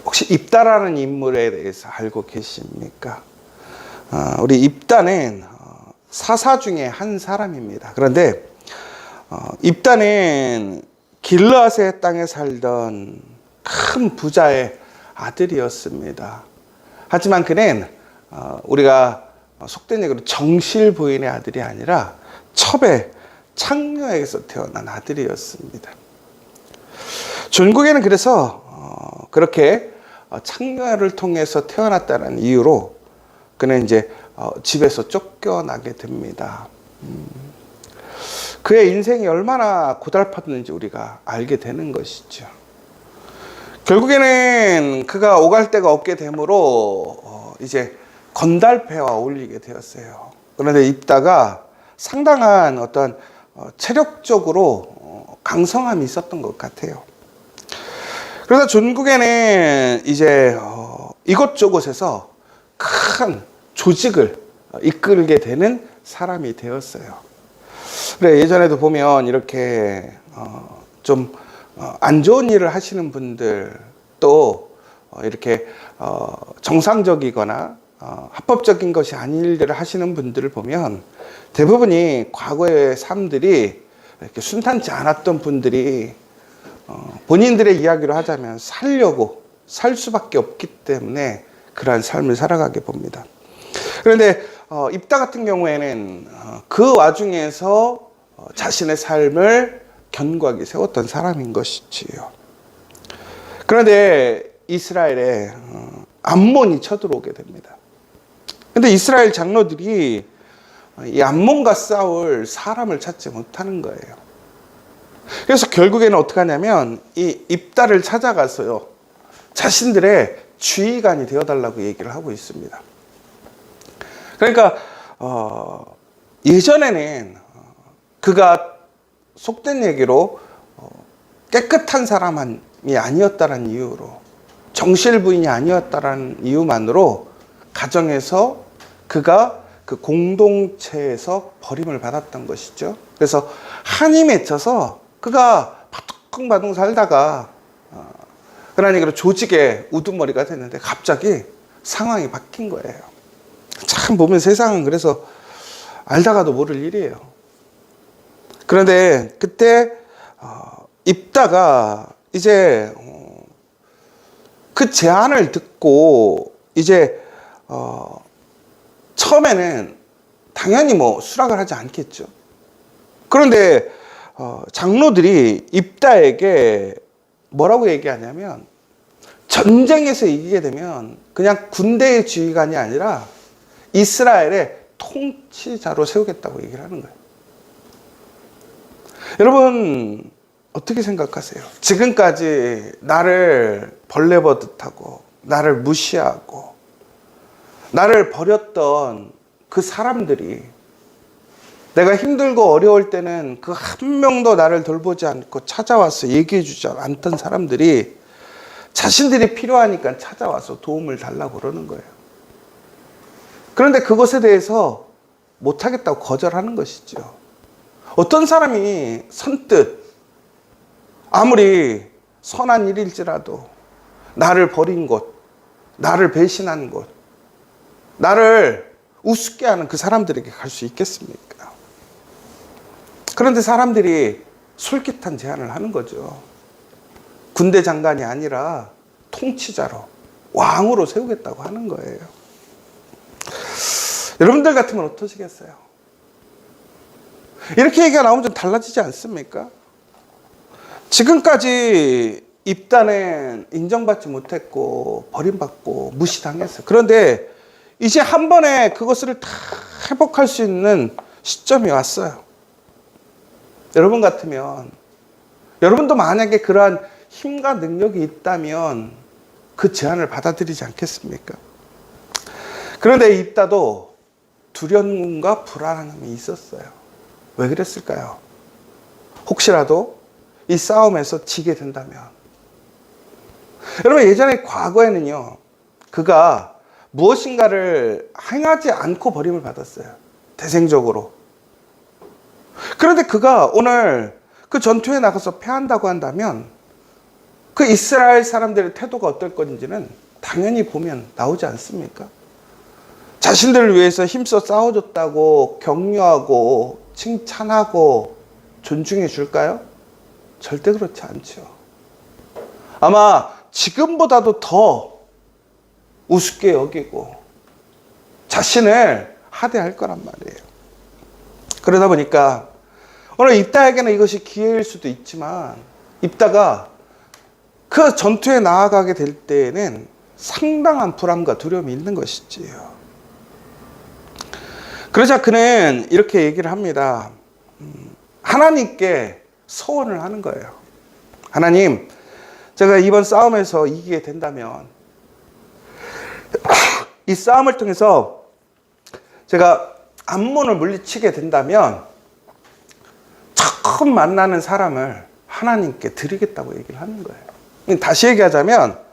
혹시 입다라는 인물에 대해서 알고 계십니까? 우리 입다는 사사 중에 한 사람입니다. 그런데 입다는 길르앗의 땅에 살던 큰 부자의 아들이었습니다. 하지만 그는 우리가 속된 얘기로 정실 부인의 아들이 아니라 첩의 창녀에게서 태어난 아들이었습니다. 전국에는 그래서 그렇게 창녀를 통해서 태어났다는 이유로 그는 이제 집에서 쫓겨나게 됩니다. 그의 인생이 얼마나 고달팠는지 우리가 알게 되는 것이죠. 결국에는 그가 오갈 데가 없게 되므로 이제 건달패와 어울리게 되었어요. 그런데 입다가 상당한 어떤 체력적으로 강성함이 있었던 것 같아요. 그래서 전국에는 이제 이곳저곳에서 큰 조직을 이끌게 되는 사람이 되었어요. 그래, 예전에도 보면 이렇게 좀 안 좋은 일을 하시는 분들, 또 이렇게 정상적이거나 합법적인 것이 아닌 일들을 하시는 분들을 보면 대부분이 과거의 삶들이 이렇게 순탄치 않았던 분들이 본인들의 이야기로 하자면 살려고 살 수밖에 없기 때문에 그러한 삶을 살아가게 봅니다. 그런데 입다 같은 경우에는 그 와중에서 자신의 삶을 견고하게 세웠던 사람인 것이지요. 그런데 이스라엘에 암몬이 쳐들어오게 됩니다. 그런데 이스라엘 장로들이 이 암몬과 싸울 사람을 찾지 못하는 거예요. 그래서 결국에는 어떻게 하냐면 이 입다를 찾아가서요, 자신들의 지휘관이 되어달라고 얘기를 하고 있습니다. 그러니까 예전에는 그가 속된 얘기로 깨끗한 사람이 아니었다는 이유로, 정실부인이 아니었다는 이유만으로 가정에서 그가 그 공동체에서 버림을 받았던 것이죠. 그래서 한이 맺혀서 그가 바둥바둥 살다가 그런 얘기로 조직의 우두머리가 됐는데 갑자기 상황이 바뀐 거예요. 참 보면 세상은 그래서 알다가도 모를 일이에요. 그런데 그때 입다가 이제 그 제안을 듣고 이제 처음에는 당연히 뭐 수락을 하지 않겠죠. 그런데 장로들이 입다에게 뭐라고 얘기하냐면 전쟁에서 이기게 되면 그냥 군대의 지휘관이 아니라 이스라엘의 통치자로 세우겠다고 얘기를 하는 거예요. 여러분 어떻게 생각하세요? 지금까지 나를 벌레 버릇하고 나를 무시하고 나를 버렸던 그 사람들이 내가 힘들고 어려울 때는 그 한 명도 나를 돌보지 않고 찾아와서 얘기해 주지 않던 사람들이 자신들이 필요하니까 찾아와서 도움을 달라고 그러는 거예요. 그런데 그것에 대해서 못하겠다고 거절하는 것이죠. 어떤 사람이 선뜻 아무리 선한 일일지라도 나를 버린 곳, 나를 배신한 곳, 나를 우습게 하는 그 사람들에게 갈 수 있겠습니까? 그런데 사람들이 솔깃한 제안을 하는 거죠. 군대 장관이 아니라 통치자로, 왕으로 세우겠다고 하는 거예요. 여러분들 같으면 어떠시겠어요? 이렇게 얘기가 나오면 좀 달라지지 않습니까? 지금까지 입다는 인정받지 못했고 버림받고 무시당했어요. 그런데 이제 한 번에 그것을 다 회복할 수 있는 시점이 왔어요. 여러분 같으면, 여러분도 만약에 그러한 힘과 능력이 있다면 그 제안을 받아들이지 않겠습니까? 그런데 입다도 두려움과 불안함이 있었어요. 왜 그랬을까요? 혹시라도 이 싸움에서 지게 된다면. 여러분 예전에 과거에는요, 그가 무엇인가를 행하지 않고 버림을 받았어요. 대생적으로. 그런데 그가 오늘 그 전투에 나가서 패한다고 한다면 그 이스라엘 사람들의 태도가 어떨 건지는 당연히 보면 나오지 않습니까? 자신들을 위해서 힘써 싸워줬다고 격려하고 칭찬하고 존중해 줄까요? 절대 그렇지 않죠. 아마 지금보다도 더 우습게 여기고 자신을 하대할 거란 말이에요. 그러다 보니까 오늘 입다에게는 이것이 기회일 수도 있지만 입다가 그 전투에 나아가게 될 때에는 상당한 불안과 두려움이 있는 것이지요. 그러자 그는 이렇게 얘기를 합니다. 하나님께 소원을 하는 거예요. 하나님, 제가 이번 싸움에서 이기게 된다면 이 싸움을 통해서 제가 암몬을 물리치게 된다면 처음 만나는 사람을 하나님께 드리겠다고 얘기를 하는 거예요. 다시 얘기하자면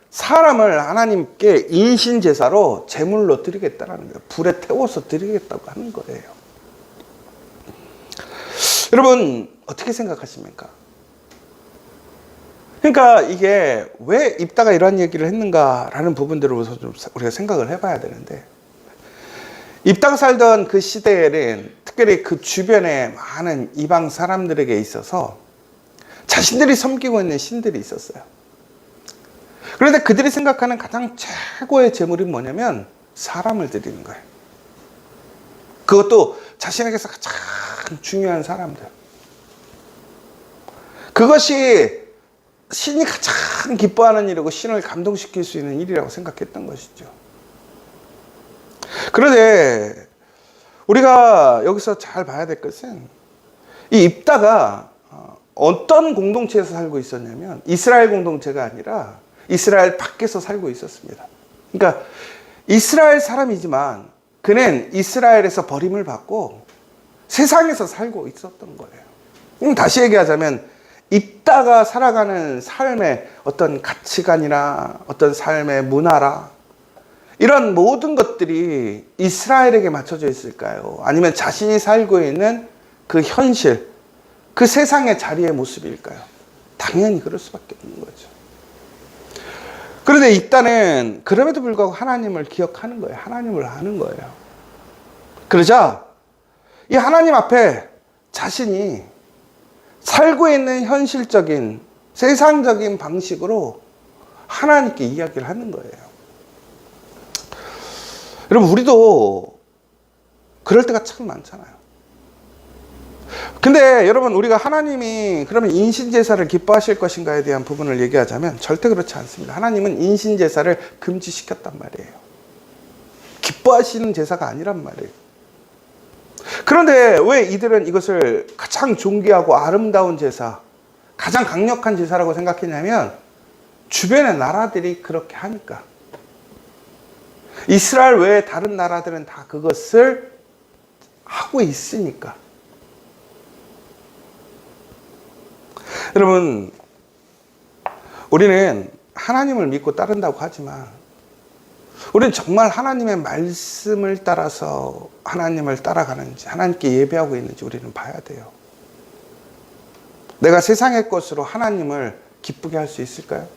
사람을 하나님께 인신제사로 제물로 드리겠다는 거예요. 불에 태워서 드리겠다고 하는 거예요. 여러분 어떻게 생각하십니까? 그러니까 이게 왜 입다가 이러한 얘기를 했는가라는 부분들을 우선 좀 우리가 생각을 해봐야 되는데, 입다가 살던 그 시대에는 특별히 그 주변에 많은 이방 사람들에게 있어서 자신들이 섬기고 있는 신들이 있었어요. 그런데 그들이 생각하는 가장 최고의 제물이 뭐냐면 사람을 드리는 거예요. 그것도 자신에게서 가장 중요한 사람들. 그것이 신이 가장 기뻐하는 일이고 신을 감동시킬 수 있는 일이라고 생각했던 것이죠. 그런데 우리가 여기서 잘 봐야 될 것은 이 입다가 어떤 공동체에서 살고 있었냐면 이스라엘 공동체가 아니라 이스라엘 밖에서 살고 있었습니다. 그러니까 이스라엘 사람이지만 그는 이스라엘에서 버림을 받고 세상에서 살고 있었던 거예요. 다시 얘기하자면 입다가 살아가는 삶의 어떤 가치관이나 어떤 삶의 문화라 이런 모든 것들이 이스라엘에게 맞춰져 있을까요? 아니면 자신이 살고 있는 그 현실, 그 세상의 자리의 모습일까요? 당연히 그럴 수밖에 없는 거죠. 그런데 입다는 그럼에도 불구하고 하나님을 기억하는 거예요. 하나님을 아는 거예요. 그러자 이 하나님 앞에 자신이 살고 있는 현실적인 세상적인 방식으로 하나님께 이야기를 하는 거예요. 여러분 우리도 그럴 때가 참 많잖아요. 근데 여러분 우리가 하나님이 그러면 인신제사를 기뻐하실 것인가에 대한 부분을 얘기하자면 절대 그렇지 않습니다. 하나님은 인신제사를 금지시켰단 말이에요. 기뻐하시는 제사가 아니란 말이에요. 그런데 왜 이들은 이것을 가장 존귀하고 아름다운 제사, 가장 강력한 제사라고 생각했냐면 주변의 나라들이 그렇게 하니까. 이스라엘 외에 다른 나라들은 다 그것을 하고 있으니까. 여러분 우리는 하나님을 믿고 따른다고 하지만 우리는 정말 하나님의 말씀을 따라서 하나님을 따라가는지 하나님께 예배하고 있는지 우리는 봐야 돼요. 내가 세상의 것으로 하나님을 기쁘게 할 수 있을까요?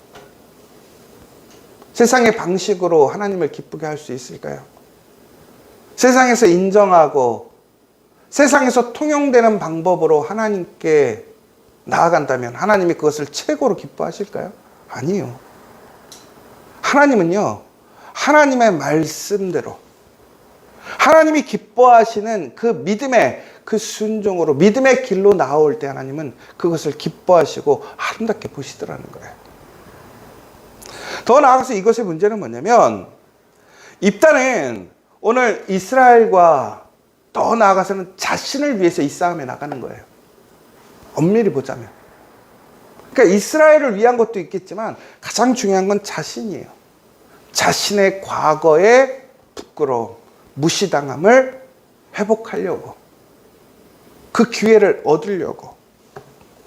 세상의 방식으로 하나님을 기쁘게 할 수 있을까요? 세상에서 인정하고 세상에서 통용되는 방법으로 하나님께 나아간다면 하나님이 그것을 최고로 기뻐하실까요? 아니요. 하나님은요, 하나님의 말씀대로 하나님이 기뻐하시는 그 믿음의 그 순종으로 믿음의 길로 나올 때 하나님은 그것을 기뻐하시고 아름답게 보시더라는 거예요. 더 나아가서 이것의 문제는 뭐냐면 입다는 오늘 이스라엘과 더 나아가서는 자신을 위해서 이 싸움에 나가는 거예요. 엄밀히 보자면. 그러니까 이스라엘을 위한 것도 있겠지만 가장 중요한 건 자신이에요. 자신의 과거의 부끄러움, 무시당함을 회복하려고, 그 기회를 얻으려고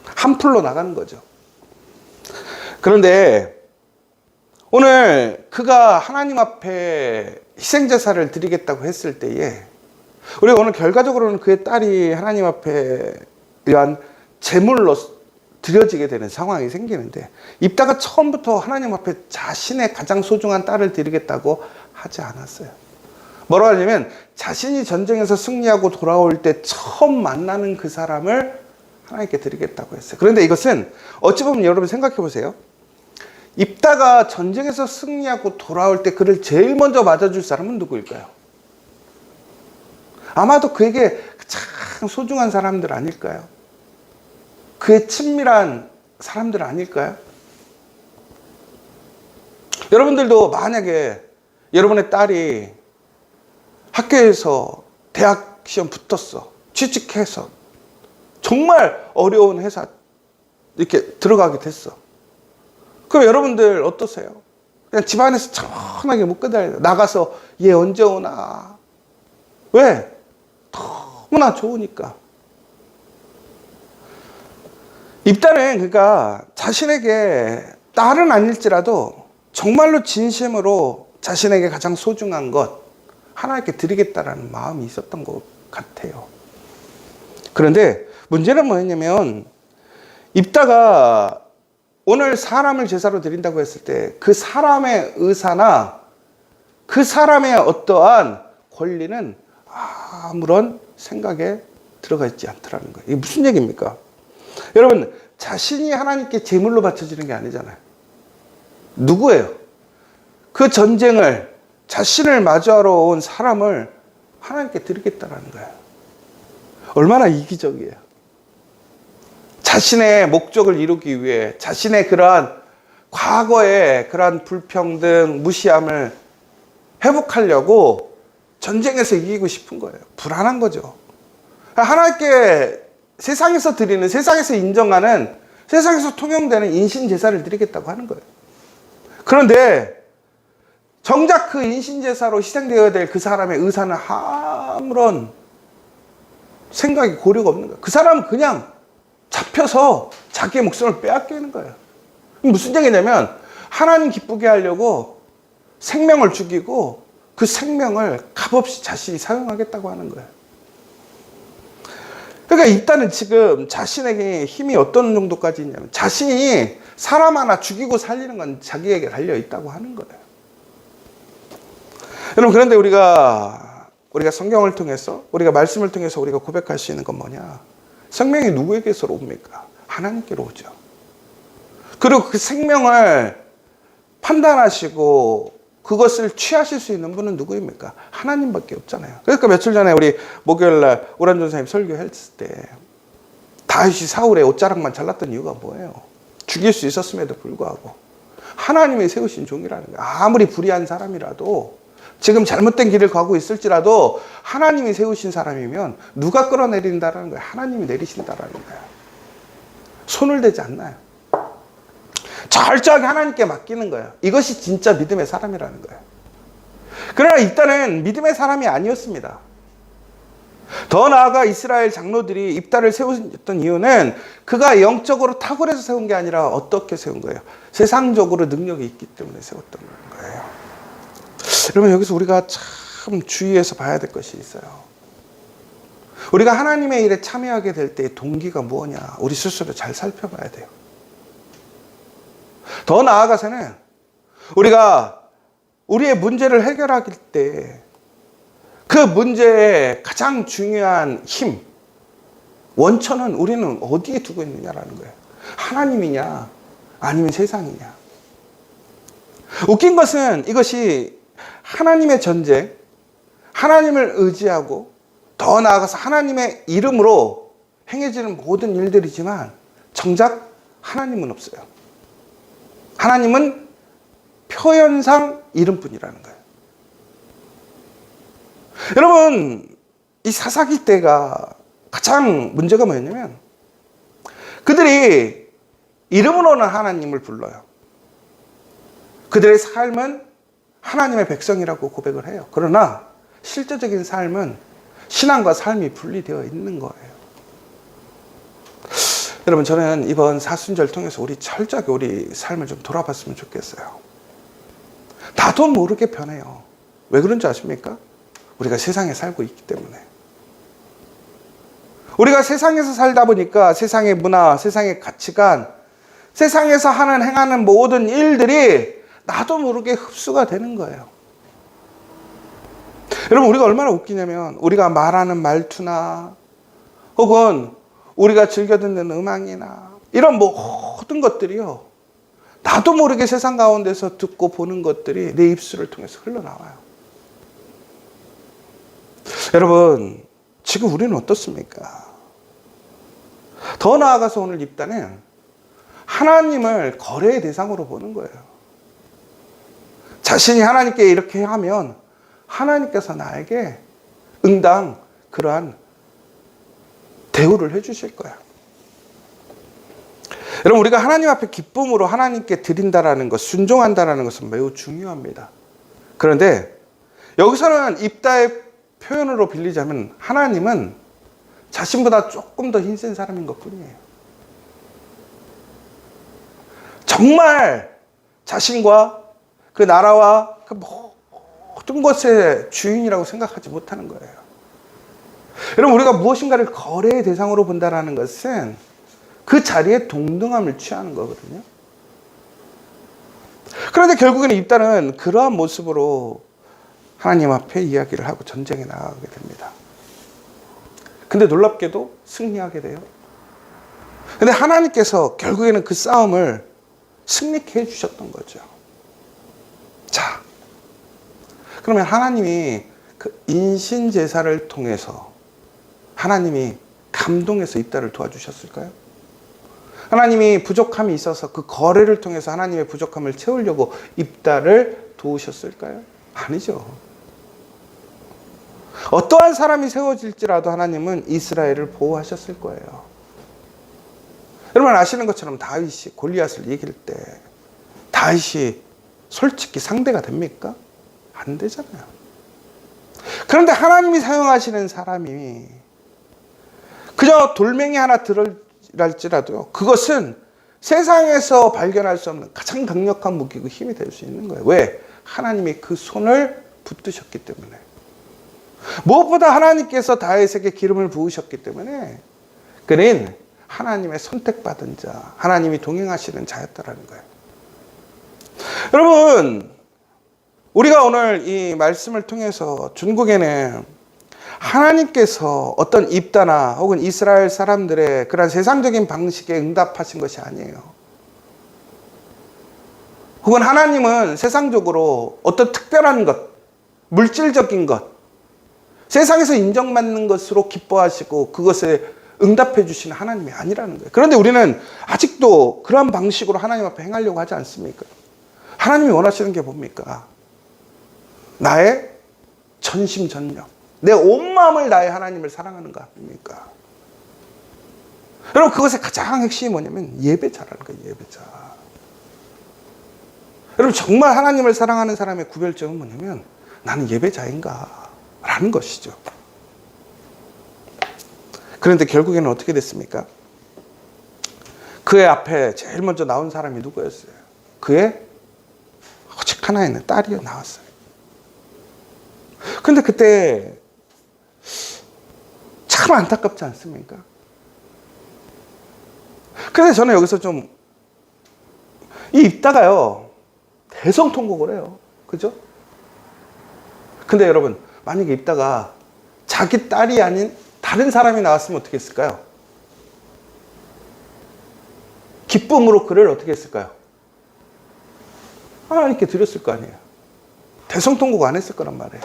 한풀로 나가는 거죠. 그런데 오늘 그가 하나님 앞에 희생제사를 드리겠다고 했을 때에 우리가 오늘 결과적으로는 그의 딸이 하나님 앞에 이러한 제물로 드려지게 되는 상황이 생기는데, 입다가 처음부터 하나님 앞에 자신의 가장 소중한 딸을 드리겠다고 하지 않았어요. 뭐라고 하냐면 자신이 전쟁에서 승리하고 돌아올 때 처음 만나는 그 사람을 하나님께 드리겠다고 했어요. 그런데 이것은 어찌 보면 여러분 생각해 보세요. 입다가 전쟁에서 승리하고 돌아올 때 그를 제일 먼저 맞아줄 사람은 누구일까요? 아마도 그에게 가장 소중한 사람들 아닐까요? 그의 친밀한 사람들 아닐까요? 여러분들도 만약에 여러분의 딸이 학교에서 대학 시험 붙었어, 취직해서 정말 어려운 회사 이렇게 들어가게 됐어. 그럼 여러분들 어떠세요? 그냥 집안에서 천하게 못 기다려요. 나가서 얘 언제 오나. 왜? 너무나 좋으니까. 입다는 그러니까 자신에게 딸은 아닐지라도 정말로 진심으로 자신에게 가장 소중한 것 하나님께 드리겠다라는 마음이 있었던 것 같아요. 그런데 문제는 뭐였냐면, 입다가 오늘 사람을 제사로 드린다고 했을 때 그 사람의 의사나 그 사람의 어떠한 권리는 아무런 생각에 들어가 있지 않더라는 거예요. 이게 무슨 얘기입니까? 여러분, 자신이 하나님께 제물로 바쳐지는 게 아니잖아요. 누구예요? 그 전쟁을, 자신을 마주하러 온 사람을 하나님께 드리겠다라는 거예요. 얼마나 이기적이에요. 자신의 목적을 이루기 위해 자신의 그러한 과거의 그러한 불평등, 무시함을 회복하려고 전쟁에서 이기고 싶은 거예요. 불안한 거죠. 하나님께 세상에서 드리는, 세상에서 인정하는, 세상에서 통용되는 인신제사를 드리겠다고 하는 거예요. 그런데 정작 그 인신제사로 희생되어야 될 그 사람의 의사는 아무런 생각이 고려가 없는 거예요. 그 사람은 그냥 잡혀서 자기의 목숨을 빼앗기는 거예요. 무슨 얘기냐면 하나님 기쁘게 하려고 생명을 죽이고 그 생명을 값없이 자신이 사용하겠다고 하는 거예요. 그러니까 일단은 지금 자신에게 힘이 어떤 정도까지 있냐면 자신이 사람 하나 죽이고 살리는 건 자기에게 달려 있다고 하는 거예요. 여러분, 그런데 우리가 성경을 통해서, 우리가 말씀을 통해서 우리가 고백할 수 있는 건 뭐냐? 생명이 누구에게서 옵니까? 하나님께로 오죠. 그리고 그 생명을 판단하시고 그것을 취하실 수 있는 분은 누구입니까? 하나님밖에 없잖아요. 그러니까 며칠 전에 우리 목요일날 오란 전사님 설교했을 때 다윗이 사울의 옷자락만 잘랐던 이유가 뭐예요? 죽일 수 있었음에도 불구하고 하나님이 세우신 종이라는 거예요. 아무리 불의한 사람이라도, 지금 잘못된 길을 가고 있을지라도 하나님이 세우신 사람이면 누가 끌어내린다는 거예요? 하나님이 내리신다라는 거예요. 손을 대지 않나요? 철저하게 하나님께 맡기는 거예요. 이것이 진짜 믿음의 사람이라는 거예요. 그러나 입다는 믿음의 사람이 아니었습니다. 더 나아가 이스라엘 장로들이 입다를 세웠던 이유는 그가 영적으로 탁월해서 세운 게 아니라 어떻게 세운 거예요? 세상적으로 능력이 있기 때문에 세웠던 거예요. 여러분, 여기서 우리가 참 주의해서 봐야 될 것이 있어요. 우리가 하나님의 일에 참여하게 될 때의 동기가 무엇냐, 우리 스스로 잘 살펴봐야 돼요. 더 나아가서는 우리가 우리의 문제를 해결할 때 그 문제의 가장 중요한 힘, 원천은 우리는 어디에 두고 있느냐라는 거예요. 하나님이냐 아니면 세상이냐. 웃긴 것은 이것이 하나님의 전쟁, 하나님을 의지하고 더 나아가서 하나님의 이름으로 행해지는 모든 일들이지만 정작 하나님은 없어요. 하나님은 표현상 이름뿐이라는 거예요. 여러분, 이 사사기 때가 가장 문제가 뭐였냐면 그들이 이름으로는 하나님을 불러요. 그들의 삶은 하나님의 백성이라고 고백을 해요. 그러나 실제적인 삶은 신앙과 삶이 분리되어 있는 거예요. 여러분, 저는 이번 사순절 통해서 우리 철저하게 우리 삶을 좀 돌아봤으면 좋겠어요. 나도 모르게 변해요. 왜 그런지 아십니까? 우리가 세상에 살고 있기 때문에. 우리가 세상에서 살다 보니까 세상의 문화, 세상의 가치관, 세상에서 행하는 모든 일들이 나도 모르게 흡수가 되는 거예요. 여러분, 우리가 얼마나 웃기냐면 우리가 말하는 말투나 혹은 우리가 즐겨 듣는 음악이나 이런 모든 것들이요, 나도 모르게 세상 가운데서 듣고 보는 것들이 내 입술을 통해서 흘러나와요. 여러분, 지금 우리는 어떻습니까? 더 나아가서 오늘 입단은 하나님을 거래의 대상으로 보는 거예요. 자신이 하나님께 이렇게 하면 하나님께서 나에게 응당 그러한 대우를 해주실 거야. 여러분, 우리가 하나님 앞에 기쁨으로 하나님께 드린다라는 것, 순종한다라는 것은 매우 중요합니다. 그런데 여기서는 입다의 표현으로 빌리자면 하나님은 자신보다 조금 더 힘센 사람인 것 뿐이에요. 정말 자신과 그 나라와 그 모든 것의 주인이라고 생각하지 못하는 거예요. 여러분, 우리가 무엇인가를 거래의 대상으로 본다는 것은 그 자리에 동등함을 취하는 거거든요. 그런데 결국에는 입다는 그러한 모습으로 하나님 앞에 이야기를 하고 전쟁에 나가게 됩니다. 근데 놀랍게도 승리하게 돼요. 근데 하나님께서 결국에는 그 싸움을 승리케 해주셨던 거죠. 자, 그러면 하나님이 그 인신제사를 통해서 하나님이 감동해서 입다를 도와주셨을까요? 하나님이 부족함이 있어서 그 거래를 통해서 하나님의 부족함을 채우려고 입다를 도우셨을까요? 아니죠. 어떠한 사람이 세워질지라도 하나님은 이스라엘을 보호하셨을 거예요. 여러분 아시는 것처럼 다윗이 골리앗을 이길 때 다윗이 솔직히 상대가 됩니까? 안 되잖아요. 그런데 하나님이 사용하시는 사람이 그저 돌멩이 하나 들을지라도요, 그것은 세상에서 발견할 수 없는 가장 강력한 무기고 힘이 될 수 있는 거예요. 왜? 하나님이 그 손을 붙드셨기 때문에. 무엇보다 하나님께서 다윗에게 기름을 부으셨기 때문에 그는 하나님의 선택받은 자, 하나님이 동행하시는 자였다라는 거예요. 여러분, 우리가 오늘 이 말씀을 통해서 중국에는 하나님께서 어떤 입다나 혹은 이스라엘 사람들의 그런 세상적인 방식에 응답하신 것이 아니에요. 혹은 하나님은 세상적으로 어떤 특별한 것, 물질적인 것, 세상에서 인정받는 것으로 기뻐하시고 그것에 응답해 주시는 하나님이 아니라는 거예요. 그런데 우리는 아직도 그런 방식으로 하나님 앞에 행하려고 하지 않습니까? 하나님이 원하시는 게 뭡니까? 나의 전심전력, 내 온 마음을 다해 하나님을 사랑하는 거 아닙니까? 여러분, 그것의 가장 핵심이 뭐냐면 예배자라는 거예요. 예배자. 여러분, 정말 하나님을 사랑하는 사람의 구별점은 뭐냐면 나는 예배자인가 라는 것이죠. 그런데 결국에는 어떻게 됐습니까? 그의 앞에 제일 먼저 나온 사람이 누구였어요? 그의 오직 하나 있는 딸이 나왔어요. 근데 그때 참 안타깝지 않습니까? 근데 저는 여기서 좀 이 입다가요 대성통곡을 해요. 그죠? 근데 여러분, 만약에 입다가 자기 딸이 아닌 다른 사람이 나왔으면 어떻게 했을까요? 기쁨으로 그를 어떻게 했을까요? 하나님께 드렸을 거 아니에요. 대성통곡 안 했을 거란 말이에요.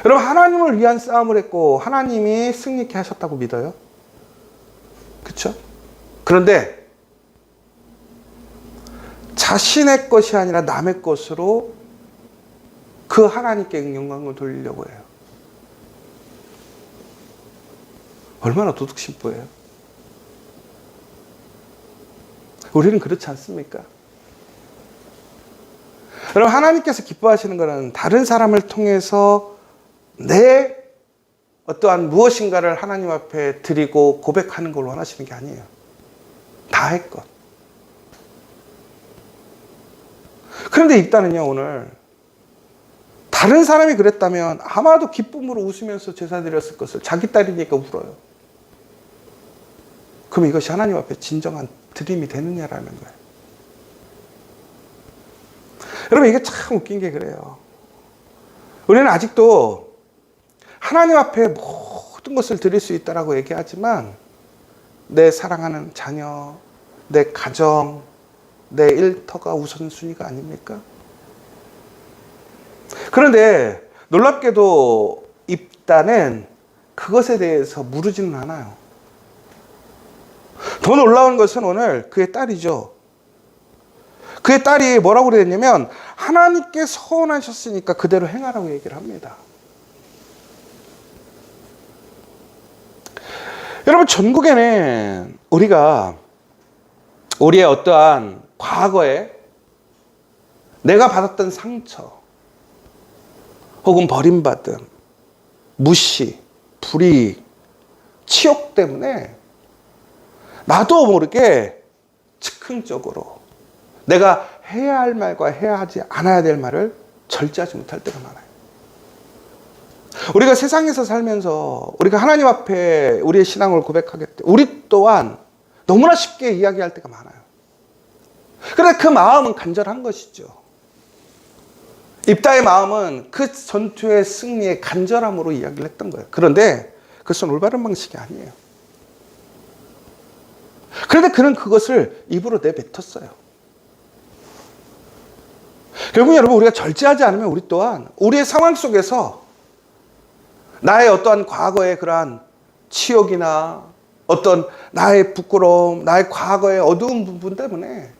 여러분, 하나님을 위한 싸움을 했고 하나님이 승리케 하셨다고 믿어요? 그렇죠? 그런데 자신의 것이 아니라 남의 것으로 그 하나님께 영광을 돌리려고 해요. 얼마나 도둑심보예요. 우리는 그렇지 않습니까? 여러분, 하나님께서 기뻐하시는 것은 다른 사람을 통해서 내 어떠한 무엇인가를 하나님 앞에 드리고 고백하는 걸 원하시는 게 아니에요. 나의 것. 그런데 입다는요, 오늘 다른 사람이 그랬다면 아마도 기쁨으로 웃으면서 제사 드렸을 것을 자기 딸이니까 울어요. 그럼 이것이 하나님 앞에 진정한 드림이 되느냐라는 거예요. 여러분, 이게 참 웃긴 게 그래요. 우리는 아직도 하나님 앞에 모든 것을 드릴 수 있다라고 얘기하지만 내 사랑하는 자녀, 내 가정, 내 일터가 우선순위가 아닙니까? 그런데 놀랍게도 입다는 그것에 대해서 무르지는 않아요. 더 놀라운 것은 오늘 그의 딸이죠. 그의 딸이 뭐라고 그랬냐면 하나님께 서원하셨으니까 그대로 행하라고 얘기를 합니다. 여러분, 전국에는 우리가 우리의 어떠한 과거에 내가 받았던 상처 혹은 버림받음, 무시, 불이익, 치욕 때문에 나도 모르게 즉흥적으로 내가 해야 할 말과 해야 하지 않아야 될 말을 절제하지 못할 때가 많아요. 우리가 세상에서 살면서 우리가 하나님 앞에 우리의 신앙을 고백하게 때 우리 또한 너무나 쉽게 이야기할 때가 많아요. 그런데 그 마음은 간절한 것이죠. 입다의 마음은 그 전투의 승리의 간절함으로 이야기를 했던 거예요. 그런데 그것은 올바른 방식이 아니에요. 그런데 그는 그것을 입으로 내뱉었어요. 결국 여러분, 우리가 절제하지 않으면 우리 또한 우리의 상황 속에서 나의 어떠한 과거의 그러한 치욕이나 어떤 나의 부끄러움, 나의 과거의 어두운 부분 때문에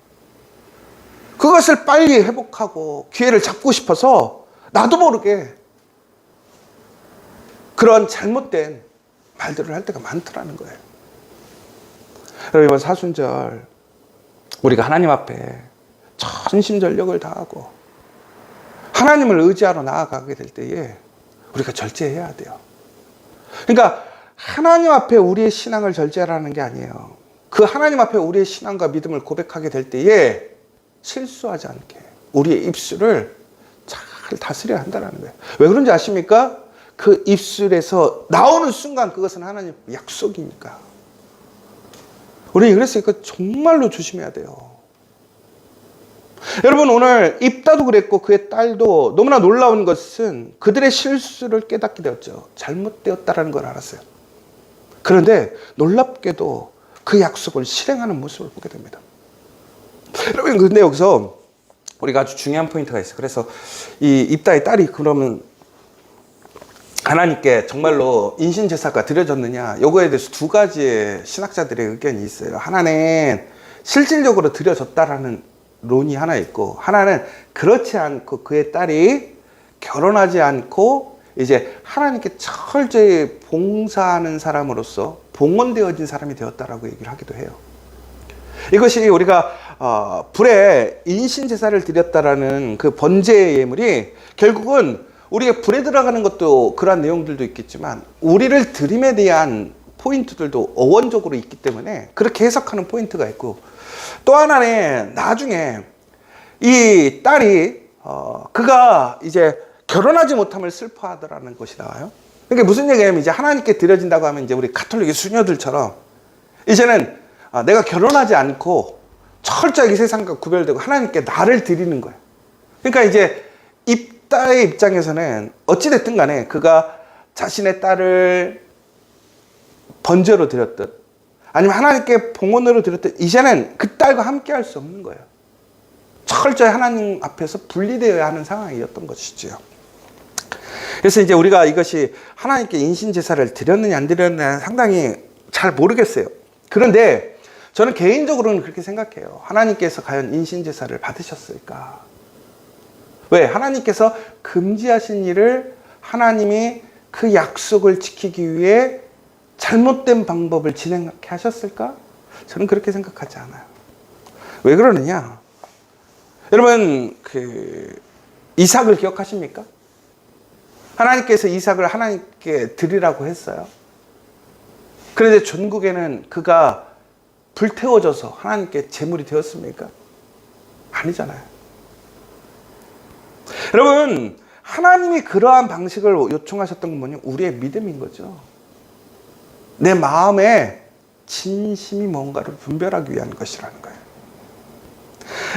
그것을 빨리 회복하고 기회를 잡고 싶어서 나도 모르게 그런 잘못된 말들을 할 때가 많더라는 거예요. 여러분, 이번 사순절 우리가 하나님 앞에 전심전력을 다하고 하나님을 의지하러 나아가게 될 때에 우리가 절제해야 돼요. 그러니까 하나님 앞에 우리의 신앙을 절제하라는 게 아니에요. 그 하나님 앞에 우리의 신앙과 믿음을 고백하게 될 때에 실수하지 않게 우리의 입술을 잘 다스려야 한다는 거예요. 왜 그런지 아십니까? 그 입술에서 나오는 순간 그것은 하나님의 약속이니까. 우리 그래서 이거 정말로 조심해야 돼요. 여러분, 오늘 입다도 그랬고 그의 딸도 너무나 놀라운 것은 그들의 실수를 깨닫게 되었죠. 잘못되었다는 걸 알았어요. 그런데 놀랍게도 그 약속을 실행하는 모습을 보게 됩니다. 여러분, 근데 여기서 우리가 아주 중요한 포인트가 있어요. 그래서 이 입다의 딸이 그러면 하나님께 정말로 인신제사가 드려졌느냐, 요거에 대해서 두 가지의 신학자들의 의견이 있어요. 하나는 실질적으로 드려졌다라는 론이 하나 있고, 하나는 그렇지 않고 그의 딸이 결혼하지 않고 이제 하나님께 철저히 봉사하는 사람으로서 봉헌되어진 사람이 되었다라고 얘기를 하기도 해요. 이것이 우리가 불에 인신제사를 드렸다라는 그 번제의 예물이 결국은 우리가 불에 들어가는 것도 그러한 내용들도 있겠지만 우리를 드림에 대한 포인트들도 어원적으로 있기 때문에 그렇게 해석하는 포인트가 있고, 또 하나는 나중에 이 딸이 그가 이제 결혼하지 못함을 슬퍼하더라는 것이 나와요. 그러니까 무슨 얘기냐면 이제 하나님께 드려진다고 하면 이제 우리 가톨릭의 수녀들처럼 이제는 내가 결혼하지 않고 철저하게 세상과 구별되고 하나님께 나를 드리는 거예요. 그러니까 이제 입다의 입장에서는 어찌됐든 간에 그가 자신의 딸을 번제로 드렸듯 아니면 하나님께 봉헌으로 드렸듯 이제는 그 딸과 함께 할 수 없는 거예요. 철저히 하나님 앞에서 분리되어야 하는 상황이었던 것이지요. 그래서 이제 우리가 이것이 하나님께 인신제사를 드렸느냐 안 드렸느냐 상당히 잘 모르겠어요. 그런데 저는 개인적으로는 그렇게 생각해요. 하나님께서 과연 인신제사를 받으셨을까? 왜? 하나님께서 금지하신 일을 하나님이 그 약속을 지키기 위해 잘못된 방법을 진행하게 하셨을까? 저는 그렇게 생각하지 않아요. 왜 그러느냐? 여러분, 이삭을 기억하십니까? 하나님께서 이삭을 하나님께 드리라고 했어요. 그런데 전국에는 그가 불태워져서 하나님께 제물이 되었습니까? 아니잖아요. 여러분, 하나님이 그러한 방식을 요청하셨던 건 뭐냐? 우리의 믿음인 거죠. 내 마음에 진심이 뭔가를 분별하기 위한 것이라는 거예요.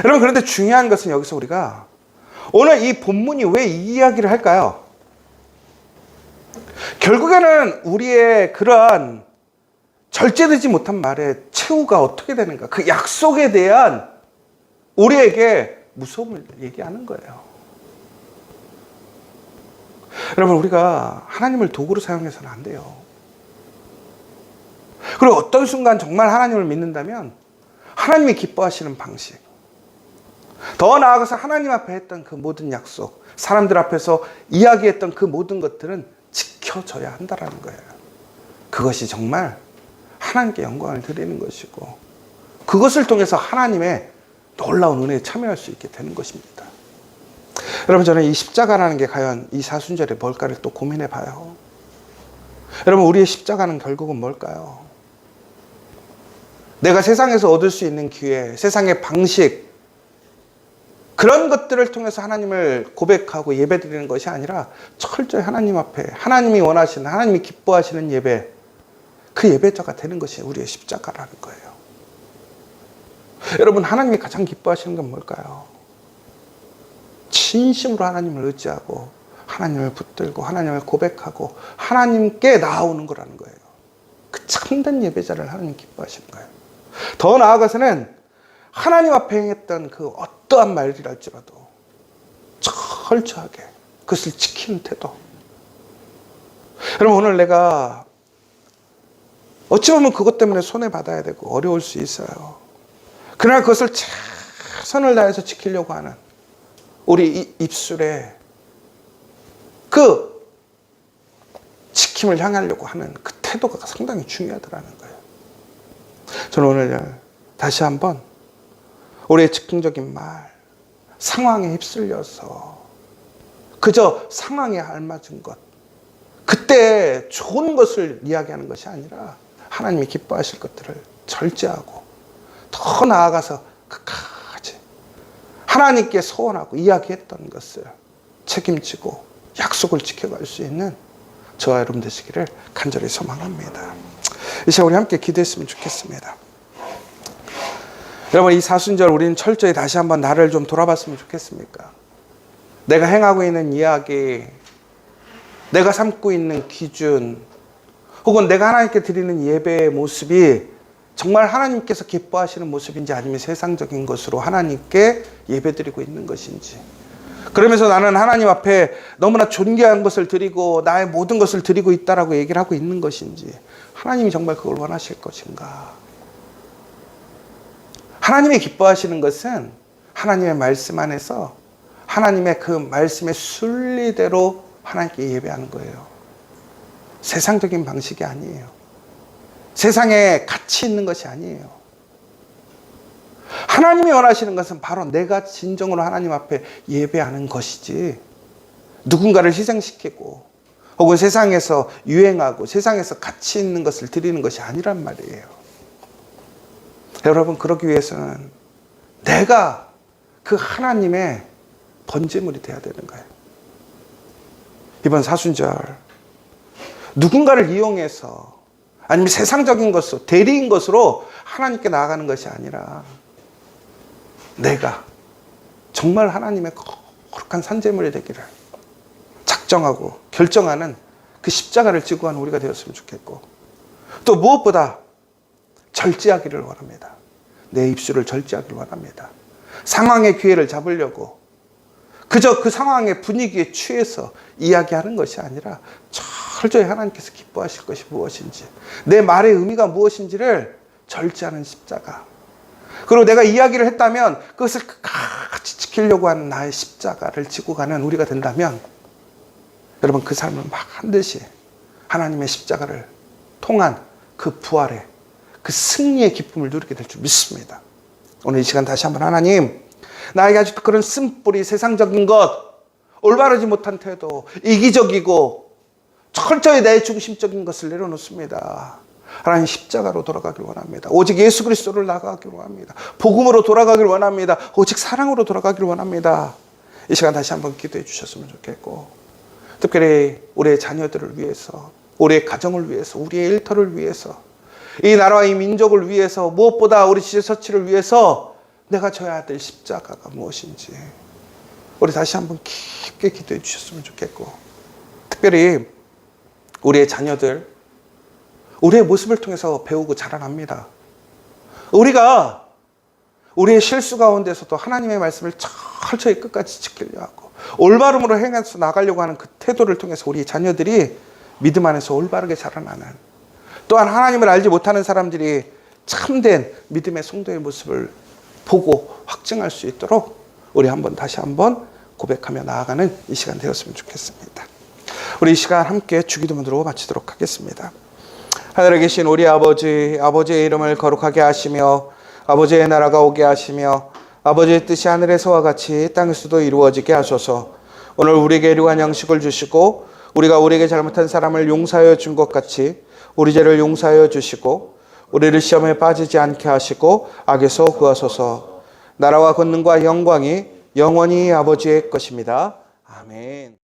여러분, 그런데 중요한 것은 여기서 우리가 오늘 이 본문이 왜 이 이야기를 할까요? 결국에는 우리의 그러한 절제되지 못한 말의 최후가 어떻게 되는가, 그 약속에 대한 우리에게 무서움을 얘기하는 거예요. 여러분, 우리가 하나님을 도구로 사용해서는 안 돼요. 그리고 어떤 순간 정말 하나님을 믿는다면 하나님이 기뻐하시는 방식, 더 나아가서 하나님 앞에 했던 그 모든 약속, 사람들 앞에서 이야기했던 그 모든 것들은 지켜져야 한다는 거예요. 그것이 정말 하나님께 영광을 드리는 것이고, 그것을 통해서 하나님의 놀라운 은혜에 참여할 수 있게 되는 것입니다. 여러분, 저는 이 십자가라는 게 과연 이 사순절에 뭘까를 또 고민해 봐요. 여러분, 우리의 십자가는 결국은 뭘까요? 내가 세상에서 얻을 수 있는 기회, 세상의 방식, 그런 것들을 통해서 하나님을 고백하고 예배드리는 것이 아니라 철저히 하나님 앞에 하나님이 원하시는, 하나님이 기뻐하시는 예배, 그 예배자가 되는 것이 우리의 십자가라는 거예요. 여러분, 하나님이 가장 기뻐하시는 건 뭘까요? 진심으로 하나님을 의지하고 하나님을 붙들고 하나님을 고백하고 하나님께 나아오는 거라는 거예요. 그 참된 예배자를 하나님 기뻐하시는 거예요. 더 나아가서는 하나님 앞에 행했던 그 어떠한 말이랄지라도 철저하게 그것을 지키는 태도. 여러분, 오늘 내가 어찌 보면 그것 때문에 손해받아야 되고 어려울 수 있어요. 그러나 그것을 최선을 다해서 지키려고 하는 우리 입술에 그 지킴을 향하려고 하는 그 태도가 상당히 중요하더라는 거예요. 저는 오늘 다시 한번 우리의 즉흥적인 말, 상황에 휩쓸려서 그저 상황에 알맞은 것, 그때 좋은 것을 이야기하는 것이 아니라 하나님이 기뻐하실 것들을 절제하고 더 나아가서 끝까지 하나님께 소원하고 이야기했던 것을 책임지고 약속을 지켜갈 수 있는 저와 여러분 되시기를 간절히 소망합니다. 이 시간 우리 함께 기도했으면 좋겠습니다. 여러분, 이 사순절 우리는 철저히 다시 한번 나를 좀 돌아봤으면 좋겠습니까? 내가 행하고 있는 이야기, 내가 삼고 있는 기준, 혹은 내가 하나님께 드리는 예배의 모습이 정말 하나님께서 기뻐하시는 모습인지, 아니면 세상적인 것으로 하나님께 예배드리고 있는 것인지, 그러면서 나는 하나님 앞에 너무나 존귀한 것을 드리고 나의 모든 것을 드리고 있다라고 얘기를 하고 있는 것인지, 하나님이 정말 그걸 원하실 것인가? 하나님이 기뻐하시는 것은 하나님의 말씀 안에서 하나님의 그 말씀의 순리대로 하나님께 예배하는 거예요. 세상적인 방식이 아니에요. 세상에 가치 있는 것이 아니에요. 하나님이 원하시는 것은 바로 내가 진정으로 하나님 앞에 예배하는 것이지, 누군가를 희생시키고 혹은 세상에서 유행하고 세상에서 가치 있는 것을 드리는 것이 아니란 말이에요. 여러분, 그러기 위해서는 내가 그 하나님의 번제물이 되어야 되는 거예요. 이번 사순절 누군가를 이용해서 아니면 세상적인 것으로, 대리인 것으로 하나님께 나아가는 것이 아니라 내가 정말 하나님의 거룩한 산제물이 되기를 작정하고 결정하는 그 십자가를 지고 가는 우리가 되었으면 좋겠고, 또 무엇보다 절제하기를 원합니다. 내 입술을 절제하기를 원합니다. 상황의 기회를 잡으려고 그저 그 상황의 분위기에 취해서 이야기하는 것이 아니라 철저히 하나님께서 기뻐하실 것이 무엇인지, 내 말의 의미가 무엇인지를 절제하는 십자가, 그리고 내가 이야기를 했다면 그것을 끝까지 지키려고 하는 나의 십자가를 지고 가는 우리가 된다면, 여러분, 그 삶은 반드시 하나님의 십자가를 통한 그 부활의 그 승리의 기쁨을 누리게 될 줄 믿습니다. 오늘 이 시간 다시 한번 하나님, 나에게 아직도 그런 쓴뿌리, 세상적인 것, 올바르지 못한 태도, 이기적이고 철저히 내 중심적인 것을 내려놓습니다. 하나님, 십자가로 돌아가길 원합니다. 오직 예수 그리스도를 나아가길 원합니다. 복음으로 돌아가길 원합니다. 오직 사랑으로 돌아가길 원합니다. 이 시간 다시 한번 기도해 주셨으면 좋겠고, 특별히 우리의 자녀들을 위해서, 우리의 가정을 위해서, 우리의 일터를 위해서, 이 나라와 이 민족을 위해서, 무엇보다 우리 지체처치를 위해서 내가 져야 될 십자가가 무엇인지 우리 다시 한번 깊게 기도해 주셨으면 좋겠고, 특별히 우리의 자녀들, 우리의 모습을 통해서 배우고 자라납니다. 우리가 우리의 실수 가운데서도 하나님의 말씀을 철저히 끝까지 지키려 하고 올바름으로 행해서 나가려고 하는 그 태도를 통해서 우리 자녀들이 믿음 안에서 올바르게 자라나는, 또한 하나님을 알지 못하는 사람들이 참된 믿음의 성도의 모습을 보고 확증할 수 있도록 우리 다시 한번 고백하며 나아가는 이 시간 되었으면 좋겠습니다. 우리 이 시간 함께 주기도문으로 마치도록 하겠습니다. 하늘에 계신 우리 아버지, 아버지의 이름을 거룩하게 하시며 아버지의 나라가 오게 하시며 아버지의 뜻이 하늘에서와 같이 땅에서도 이루어지게 하소서. 오늘 우리에게 일용할 양식을 주시고 우리가 우리에게 잘못한 사람을 용서하여 준 것 같이 우리 죄를 용서하여 주시고 우리를 시험에 빠지지 않게 하시고 악에서 구하소서. 나라와 권능과 영광이 영원히 아버지의 것입니다. 아멘.